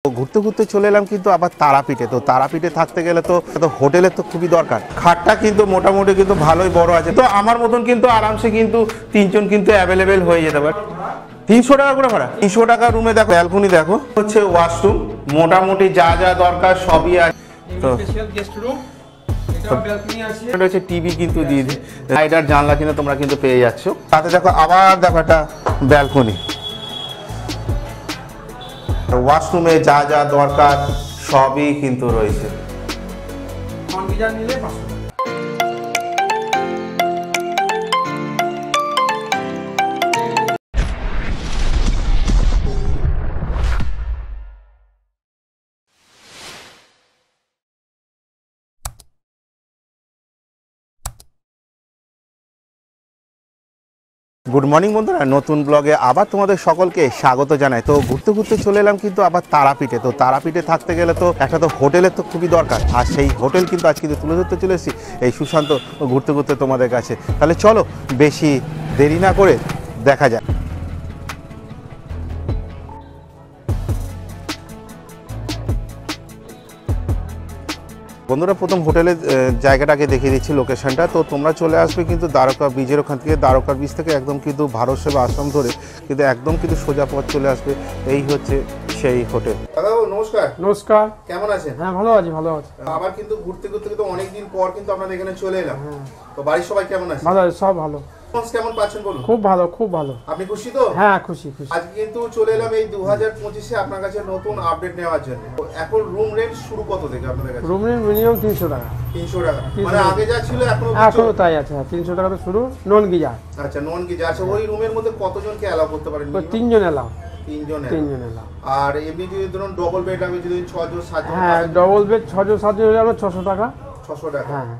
ঘুরতে ঘুরতে চলে এলাম কিন্তু আবার তারাপীঠে। তো তারাপীঠে থাকতে গেলে তো হোটেলের তো খুবই দরকার। খাটটা কিন্তু মোটামুটি কিন্তু ভালোই বড় আছে, তো আমার মতন কিন্তু আরামসে কিন্তু তিনজন কিন্তু অ্যাভেলেবেল হয়ে যেতে পারে। 300 টাকা করে ভাড়া। 300 টাকা রুমে দেখো, ব্যালকনি দেখো, হচ্ছে ওয়াশরুম, মোটামুটি যা যা দরকার সবই আছে। তো এটা হচ্ছে টিভি কিন্তু দিয়ে দিই, লাইট আর জানলা কিন্তু তোমরা কিন্তু পেয়ে যাচ্ছ। তাতে দেখো আবার দেখো একটা ব্যালকনি। ওয়াশরুমে যা যা দরকার সবই কিন্তু রয়েছে। গুড মর্নিং বন্ধুরা, নতুন ব্লগে আবার তোমাদের সকলকে স্বাগত জানাই। তো ঘুরতে ঘুরতে চলে এলাম কিন্তু আবার তারাপীঠে। তো তারাপীঠে থাকতে গেলে তো একটা তো হোটেলের তো খুবই দরকার, আর সেই হোটেল কিন্তু আজ কিন্তু তুলে ধরতে চলে এসেছি এই সুশান্ত ঘুরতে ঘুরতে তোমাদের কাছে। তাহলে চলো বেশি দেরি না করে দেখা যাক। বন্ধুরা, প্রথম হোটেলের জায়গাটাকে দেখিয়ে দিচ্ছি, লোকেশনটা। তো তোমরা চলে আসবে কিন্তু দ্বারকা ব্রিজের ওখান থেকে, দ্বারকা ব্রিজ থেকে একদম কিন্তু ভারত সেবা আশ্রম ধরে কিন্তু একদম কিন্তু সোজা পথ চলে আসবে। এই হচ্ছে সেই হোটেল। দাদা নমস্কার। নমস্কার, কেমন আছেন? হ্যাঁ ভালো আছি, ভালো আছি। আবার কিন্তু ঘুরতে ঘুরতে কিন্তু অনেকদিন পর কিন্তু আপনাদের এখানে চলে এলাম। তো বাড়ির সবাই কেমন আছে? ভালো আছে, সব ভালো। কেমন পাচ্ছেন বলুন? খুব ভালো, খুব ভালো। আপনি খুশি তো? হ্যাঁ খুশি খুশি। আজকে কিন্তু চলে এলাম এই 2025-এ আপনার কাছে নতুন আপডেট নেওয়ার জন্য। এখন রুম রেন্ট শুরু কত থেকে আপনাদের কাছে? রুম রেন্ট মিনিমাম 300 টাকা। 300 টাকা মানে আগে যা ছিল এখনো তাই আছে। 300 টাকা শুরু, নন গিজার। আচ্ছা, নন গিজার। আচ্ছা, ওই রুমের মধ্যে কতজনকে অ্যালাউ করতে পারেন? 3 জন এলাও। 3 জন এলাও। আর এমনি যদি ধরুন ডবল বেড আমি যদি 6 জন 7 জন, হ্যাঁ ডবল বেড 6 জন 7 জন হলে আমরা 600 টাকা। 600 টাকা। হ্যাঁ।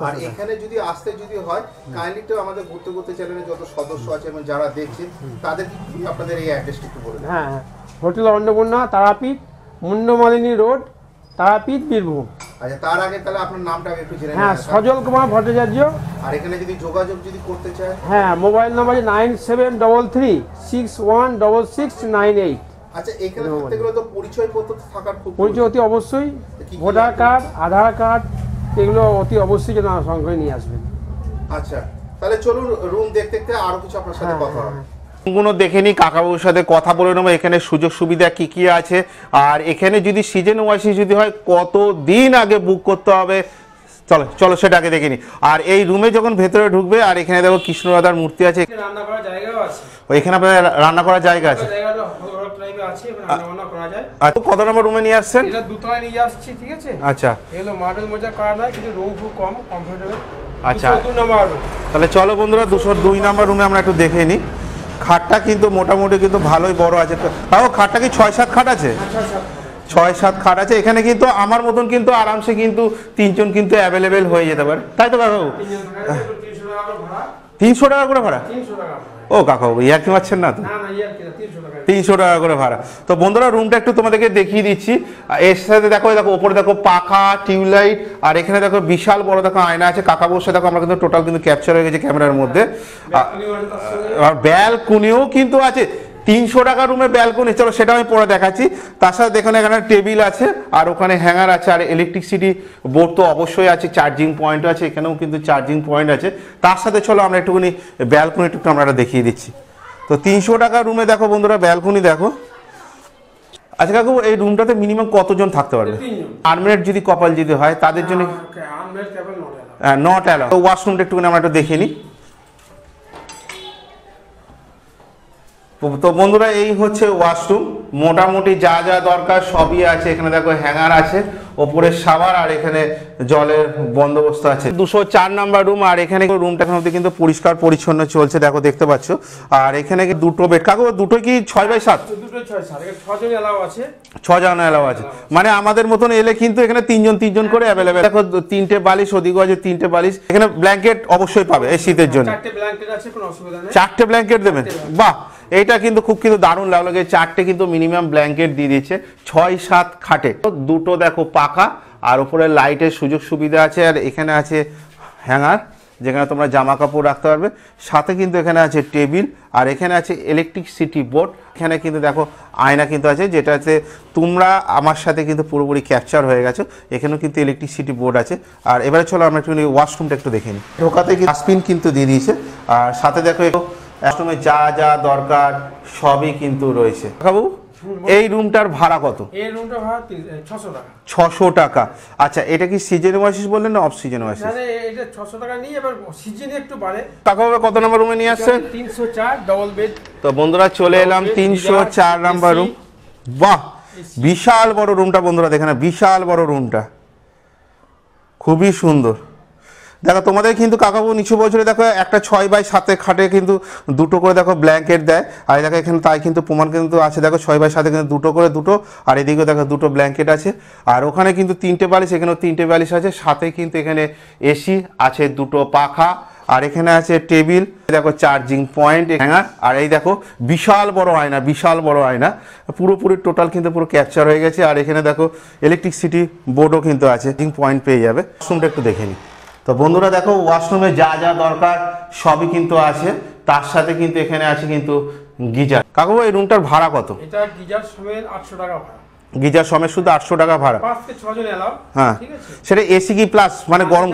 আর এখানে যদি আসতে যদি হয় কাইন্ডলি তো আমাদের ঘুরতে ঘুরতে চ্যানেলে যত সদস্য আছে এবং যারা দেখছেন তাদের কি আপনাদের এই অ্যাড্রেসটা একটু বলুন। হ্যাঁ, হোটেল অন্নপূর্ণা, তারাপীঠ, মুন্ডমালিনী রোড, তারাপীঠ, বীরভূম। আচ্ছা, তার আগে তাহলে আপনার নামটা আগে একটু জেনে নিন। হ্যাঁ, সজল কুমার ভট্টাচার্য। আর এখানে যদি যোগাযোগ যদি করতে চায়? হ্যাঁ, মোবাইল নাম্বার 9733616698। আচ্ছা, এখানে থাকতে গেলে তো পরিচয়পত্র থাকার খুব পরিচয় অতি অবশ্যই, ভোটার কার্ড, আধার কার্ড, এগুলো অতি অবশ্যই যেন সঙ্গে নিয়ে আসবেন। আচ্ছা, তাহলে চলুন রুম দেখতে দেখতে আরো কিছু আপনার সাথে কথা হবে। রুমগুলো দেখে নিই, কাকাবাবুর সাথে কথা বলে নেবো এখানে সুযোগ সুবিধা কি কি আছে। আর এখানে যদি সিজন ওয়াইজ যদি হয় কত দিন আগে বুক করতে হবে, চলো চলো সেটা আগে দেখে নিই। আর এই রুমে যখন ভেতরে ঢুকবে, আর এখানে দেখো কৃষ্ণ রাধার মূর্তি আছে, রান্না করার জায়গাও আছে। এখানে আপনার রান্না করার জায়গা আছে। কত নম্বর রুমে নিয়ে আসছেন? এটা দুতলায় নিয়ে আসছি, ঠিক আছে। আচ্ছা, এগুলো মার্বেল মোজা করা নয়, কিন্তু রুম খুব কম, কমফোর্টেবল। আচ্ছা, 202 নম্বর। তাহলে চলো বন্ধুরা 202 নম্বর রুমে আমরা একটু দেখে নিই। খাটটা কিন্তু মোটামুটি কিন্তু ভালোই বড় আছে। তাও খাটটা কি 6-7 খাট আছে? 6-7 খাট আছে। এখানে কিন্তু আমার মতন কিন্তু আরামসে কিন্তু তিনজন কিন্তু অ্যাভেলেবেল হয়ে যেতে পারে, তাই তো কাকাবাবু? 300 টাকা করে ভাড়া। ও কাকাবাবু ইয়ার কি মারছেন না তো? 300 টাকা করে ভাড়া। তো বন্ধুরা রুমটা একটু তোমাদেরকে দেখিয়ে দিচ্ছি। এর সাথে দেখো ওপরে দেখো পাখা, টিউবলাইট, আর এখানে দেখো বিশাল বড় দেখো আয়না আছে। কাকাবাবুর সাথে দেখো আমরা কিন্তু টোটাল কিন্তু ক্যাপচার হয়ে গেছে ক্যামেরার মধ্যে। আর ব্যালকনিও কিন্তু আছে। 300 টাকা রুমে ব্যালকনি, চলো সেটা আমি পরে দেখাচ্ছি। তার সাথে দেখুন এখানে টেবিল আছে, আর ওখানে হ্যাঙ্গার আছে, আর ইলেকট্রিসিটি বোর্ড তো অবশ্যই আছে, চার্জিং পয়েন্ট আছে, এখানেও কিন্তু চার্জিং পয়েন্ট আছে। তার সাথে চলো আমরা একটুখানি ব্যালকনি একটু আমরা দেখিয়ে দিচ্ছি। তো 300 টাকা রুমে দেখো বন্ধুরা ব্যালকনি দেখো। আচ্ছা কাকু, এই রুমটাতে মিনিমাম কতজন থাকতে পারবে? আনমেরিড যদি কপাল যদি হয় তাদের জন্য নট অ্যালাউ। তো ওয়াশরুমটা একটুখানি আমরা একটু দেখিয়ে নিই। তো বন্ধুরা এই হচ্ছে ওয়াশরুম, মোটামুটি যা যা দরকার সবই আছে। এখানে দেখো হ্যাঙ্গার আছে, ওপরে শাওয়ার, আর এখানে জলের বন্দোবস্ত আছে। 204 নাম্বার রুম। আর এখানে রুমটা কিন্তু পরিষ্কার পরিচ্ছন্ন চলছে, দেখো দেখতে পাচ্ছ। আর এখানে কি দুটো বেড? কাকু দুটো কি 6x7? 6 জন এলাও আছে। 6 জন এলাও আছে, মানে আমাদের মতন এলে কিন্তু এখানে 3 জন করে অ্যাভেলেবেল। দেখো 3টে বালিশ, ওদিকেও আছে 3টে বালিশ। এখানে ব্ল্যাঙ্কেট অবশ্যই পাবে এই শীতের জন্য। 4টে ব্ল্যাঙ্কেট আছে, কোনো অসুবিধা নেই। 4টে ব্ল্যাঙ্কেট দেবেন? বাহ, এইটা কিন্তু খুব কিন্তু দারুণ লাগলো। 4টে কিন্তু মিনিমাম ব্ল্যাঙ্কেট দিয়ে দিচ্ছে 6-7 খাটে। দুটো দেখো পাখা, আর উপরে লাইটের সুযোগ সুবিধা আছে, আর এখানে আছে হ্যাঙ্গার, যেখানে তোমরা জামা কাপড় রাখতে পারবে। সাথে কিন্তু এখানে আছে টেবিল, আর এখানে আছে ইলেকট্রিসিটি বোর্ড। এখানে কিন্তু দেখো আয়না কিন্তু আছে, যেটাতে তোমরা আমার সাথে কিন্তু পুরোপুরি ক্যাপচার হয়ে গেছো। এখানেও কিন্তু ইলেকট্রিসিটি বোর্ড আছে। আর এবারে চলো আমরা একটু ওয়াশরুমটা একটু দেখে নিই। ঢোকাতে ডাস্টবিন কিন্তু দিয়ে দিয়েছে, আর সাথে দেখো ওয়াশরুমে যা যা দরকার সবই কিন্তু রয়েছে। বাবু এই রুমটার ভাড়া কত? এই রুমটার ভাড়া 600 টাকা। 600 টাকা। আচ্ছা, এটা কি সিজন ওয়াইজ বললেন না অফ সিজন ওয়াইজ? মানে এটা 600 টাকা নিয়ে, এবার সিজনে একটু বাড়ে। টাকা হবে কত নম্বর রুমে নিয়ে আসছেন? 304 ডবল বেড। তো বন্ধুরা চলে এলাম 304 নাম্বার রুম। বাহ, বিশাল বড় রুমটা বন্ধুরা, দেখেন বিশাল বড় রুমটা, খুবই সুন্দর। দেখো তোমাদের কিন্তু কাকাবু নিচু বছরে দেখো একটা 6x7 খাটে কিন্তু দুটো করে দেখো ব্ল্যাঙ্কেট দেয়। আর দেখো এখানে তাই কিন্তু প্রমাণ কিন্তু আছে, দেখো 6x7 কিন্তু দুটো করে দুটো, আর এদিকে দেখো দুটো ব্ল্যাঙ্কেট আছে। আর ওখানে কিন্তু 3টে বালিশ, এখানেও 3টে বালিশ আছে। সাথে কিন্তু এখানে এসি আছে, দুটো পাখা, আর এখানে আছে টেবিল, দেখো চার্জিং পয়েন্ট, হ্যাঙ্গার। আর এই দেখো বিশাল বড় আয়না, বিশাল বড় আয়না, পুরোপুরি টোটাল কিন্তু পুরো ক্যাপচার হয়ে গেছে। আর এখানে দেখো ইলেকট্রিসিটি বোর্ডও কিন্তু আছে, চার্জিং পয়েন্ট পেয়ে যাবে। ওয়াশরুমটা একটু দেখে নিই। তো বন্ধুরা দেখো ওয়াশরুমে যা যা দরকার সবই কিন্তু আছে। তার সাথে কিন্তু এখানে আছে কিন্তু গিজার। কাকু এই রুমটার ভাড়া কত? এটা গিজার সমেত 800 টাকা ভাড়া। গিজার সমেত শুধু 800 টাকা ভাড়া। 5 থেকে 6 জন এলাও। হ্যাঁ, ঠিক আছে। সেটা এসি কি প্লাস মানে গরম?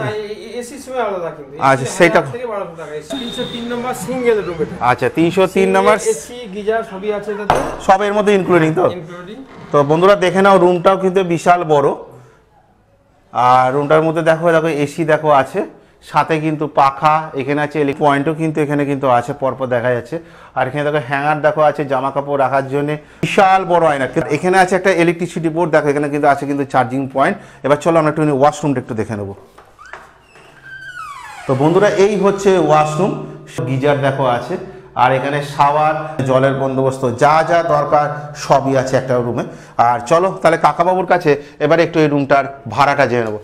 এসি সমেত আলাদা কিন্তু। আচ্ছা, সেটা থেকে 1200 টাকা। 303 নম্বর সিঙ্গেল রুম এটা। আচ্ছা, 303 নম্বর এসি গিজার সবই আছে এটাতে। সব এর মধ্যে ইনক্লুডিং তো? ইনক্লুডিং। তো বন্ধুরা দেখে নাও, রুমটাও কিন্তু বিশাল বড়। আর রুমটার মধ্যে দেখো এসি দেখো আছে, সাথে কিন্তু পাখা, এখানে আছে ইলেকট্রিক পয়েন্টও কিন্তু এখানে কিন্তু আছে, পরপর দেখা যাচ্ছে। আর এখানে দেখো হ্যাঙ্গার দেখো আছে জামা কাপড় রাখার জন্য, বিশাল বড় আয়না। এখানে আছে একটা ইলেকট্রিসিটি বোর্ড, দেখো এখানে কিন্তু আছে কিন্তু চার্জিং পয়েন্ট। এবার চলো আমরা একটু ওয়াশরুমটা একটু দেখে নেবো। তো বন্ধুরা এই হচ্ছে ওয়াশরুম, গিজার দেখো আছে, আর এখানে শাওয়ার, জলের বন্দোবস্ত, যা যা দরকার সবই আছে একটা রুমে। আর চলো তাহলে কাকাবাবুর কাছে এবারে একটু এই রুমটার ভাড়াটা জেনে নেবো।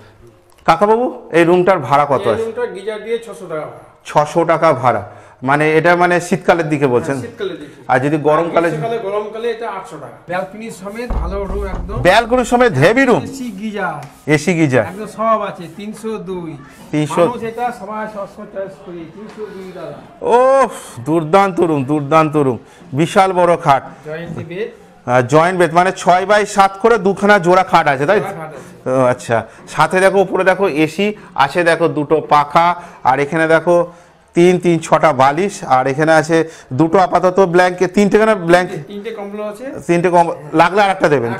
কাকাবাবু এই রুমটার ভাড়া কত আছে? এই রুমটা গিজার দিয়ে 600 টাকা ভাড়া। 600 টাকা ভাড়া, মানে এটা মানে শীতকালের দিকে বলছেন? শীতকালের দিকে। আর যদি গরমকালে? গরমকালে এটা 800 টাকা। ব্যালকনি সমেত ভালো রুম একদম। ব্যালকনি সমেত heavy room, AC geyser. AC geyser একদম সব আছে। 302 মানুষ এটা সবাই সস্তা চয়েস করি। 302 টাকা। ওফ, দুর্দান্ত রুম, দুর্দান্ত রুম, বিশাল বড় খাট, জয়েন্ট বেড। জয়েন্ট বেড, মানে 6x7 করে দুখানা জোড়া খাট আছে, তাই? আচ্ছা, সাথে দেখো উপরে দেখো এসি আছে, দেখো দুটো পাখা, আর এখানে দেখো 6টা বালিশ, আর এখানে আছে দুটো আপাতত ব্ল্যাঙ্কেট, 3টে ব্ল্যাঙ্কেট, 3টে কম্বল আছে, 3টে লাগলে আরেকটা দেবেন,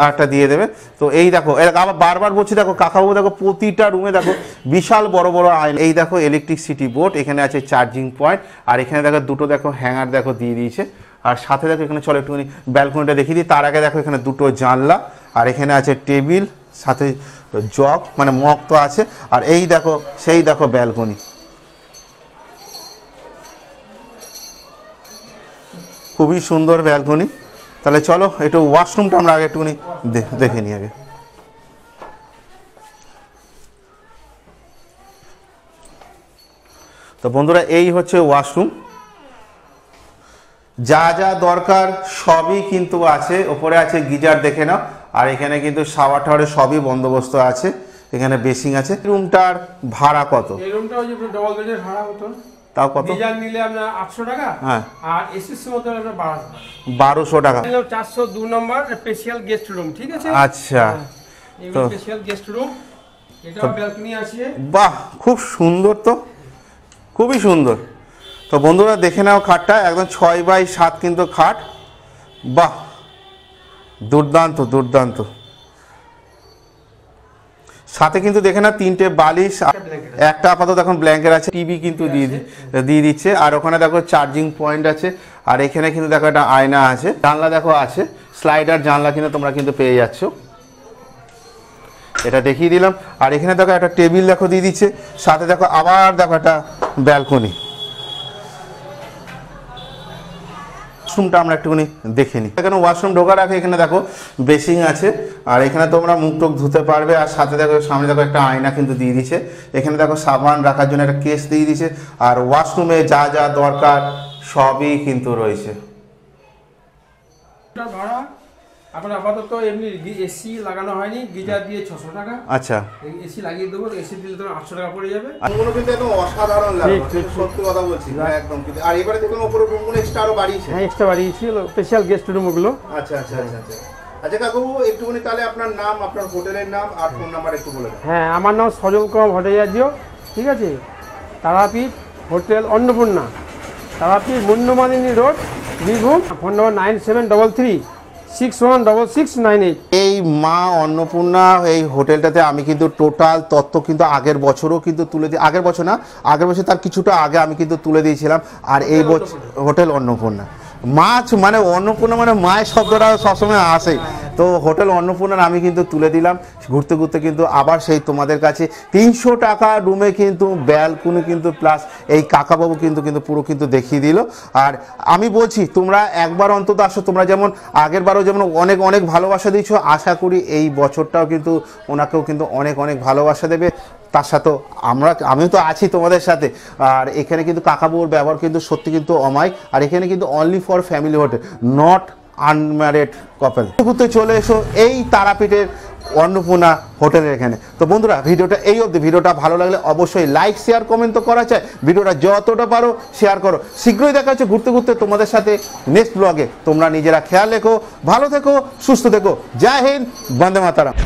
আরেকটা দিয়ে দেবে। তো এই দেখো আবার বারবার বলছি, দেখো কাকাবু দেখো প্রতিটা রুমে দেখো বিশাল বড় বড় আয়না। এই দেখো ইলেকট্রিসিটি বোর্ড, এখানে আছে চার্জিং পয়েন্ট, আর এখানে দেখো দুটো দেখো হ্যাঙ্গার দেখো দিয়ে দিয়েছে। আর সাথে দেখো এখানে চলো একটুখানি ব্যালকনিটা দেখিয়ে দিই। তার আগে দেখো এখানে দুটো জানলা, আর এখানে আছে টেবিল, সাথে জগ মানে মগ তো আছে। আর এই দেখো সেই দেখো ব্যালকনি, খুবই সুন্দর ব্যালকনি। তাহলে চলো একটু ওয়াশরুমটা আমরা আগে একটুখানি দেখে নিই আগে। তো বন্ধুরা এই হচ্ছে ওয়াশরুম, যা যা দরকার সবই কিন্তু আছে। ওপরে আছে গিজার দেখে নাও, আর এখানে কিন্তু শাওয়ার টাওয়ারের সবই বন্দোবস্ত আছে, এখানে বেসিং আছে। রুমটার ভাড়া কত? এই রুমটা ওই যে ডবল বেডের ভাড়া হতো, তাও কত? গিজার নিলে আপনার 800 টাকা, হ্যাঁ, আর এসির মতো আপনার 1200 টাকা। 402 নম্বর স্পেশাল গেস্ট রুম, ঠিক আছে? আচ্ছা, তো স্পেশাল গেস্ট রুম, এটা ব্যালকনি আছে। বাহ, খুব সুন্দর, তো খুবই সুন্দর। তো বন্ধুরা দেখে নাও খাটটা, একদম 6x7 কিন্তু খাট, বাহ দুর্দান্ত দুর্দান্ত। সাথে কিন্তু দেখে না 3টে বালিশ, একটা আপাতত এখন ব্ল্যাঙ্কেট আছে, টিভি কিন্তু দিয়ে দিচ্ছে। আর ওখানে দেখো চার্জিং পয়েন্ট আছে, আর এখানে কিন্তু দেখো একটা আয়না আছে, জানলা দেখো আছে, স্লাইডার জানলা কিন্তু তোমরা কিন্তু পেয়ে যাচ্ছ, এটা দেখিয়ে দিলাম। আর এখানে দেখো একটা টেবিল দেখো দিয়ে দিচ্ছে, সাথে দেখো আবার দেখো একটা ব্যালকনি। ওয়াশরুমটা আমরা একটুখানি দেখে নিই। এখানে ওয়াশরুম ঢোকার আগে এখানে দেখো বেসিং আছে, আর এখানে তোমরা মুখ টুক ধুতে পারবে। আর সাথে দেখো সামনে দেখো একটা আয়না কিন্তু দিয়ে দিচ্ছে, এখানে দেখো সাবান রাখার জন্য একটা কেস দিয়ে দিচ্ছে। আর ওয়াশরুমে যা যা দরকার সবই কিন্তু রয়েছে। ভাড়া এখন আপাতত এমনি এসি লাগানো হয়নি, গিজার দিয়ে 600 টাকা। আচ্ছা, এসি লাগিয়ে দেবো, এসি দিলে তোমার 800 টাকা পড়ে যাবে। রুমগুলো কিন্তু একদম অসাধারণ লাগে, সত্যি কথা বলছি একদম। কিন্তু আর এবারে দেখুন উপরে রুমগুলো এক্সট্রা আরো বাড়িয়েছে। হ্যাঁ, এক্সট্রা বাড়িয়েছি, স্পেশাল গেস্ট রুম ওগুলো। আচ্ছা আচ্ছা আচ্ছা আচ্ছা। আচ্ছা কাকু, একটুখানি তাহলে আপনার নাম, আপনার হোটেলের নাম আর ফোন নাম্বার একটু বলে দেন। হ্যাঁ, আমার নাম সজল কুমার ভট্টাচার্য, ঠিক আছে। Tarapith hotel Annapurna, Tarapith Mundamalini road, Birbhum. Phone number 9733616698। এই মা অন্নপূর্ণা এই হোটেলটাতে আমি কিন্তু টোটাল তথ্য কিন্তু আগের বছরও কিন্তু তুলে দিই, আগের বছর না, আগের বছর তার কিছুটা আগে আমি কিন্তু তুলে দিয়েছিলাম। আর এই বছর হোটেল অন্নপূর্ণা, মাছ মানে অন্নপূর্ণা মানে মায়ের শব্দটা সবসময় আসে, তো হোটেল অন্নপূর্ণার আমি কিন্তু তুলে দিলাম। ঘুরতে ঘুরতে কিন্তু আবার সেই তোমাদের কাছে 300 টাকা রুমে কিন্তু ব্যালকনি কিন্তু প্লাস এই কাকাবাবু কিন্তু পুরো কিন্তু দেখিয়ে দিল। আর আমি বলছি তোমরা একবার অন্তত আসো, তোমরা যেমন আগের বারও যেমন অনেক অনেক ভালোবাসা দিয়েছো, আশা করি এই বছরটাও কিন্তু ওনাকেও কিন্তু অনেক অনেক ভালোবাসা দেবে। তার সাথেও আমিও তো আছি তোমাদের সাথে। আর এখানে কিন্তু কাকাবাবুর ব্যবহার কিন্তু সত্যি কিন্তু অমায়িক। আর এখানে কিন্তু only for family hotel, not unmarried couple. ঘুরতে চলে এসো এই তারাপীঠের অন্নপূর্ণা হোটেলের এখানে। তো বন্ধুরা, ভিডিওটা এই অবধি। ভিডিওটা ভালো লাগলে অবশ্যই লাইক শেয়ার কমেন্ট তো করা চাই, ভিডিওটা যতটা পারো শেয়ার করো। শীঘ্রই দেখা হচ্ছে ঘুরতে ঘুরতে তোমাদের সাথে নেক্সট ব্লগে। তোমরা নিজেরা খেয়াল রেখো, ভালো থেকো, সুস্থ থেকো। জয় হিন্দ, বন্দে মাতারাম।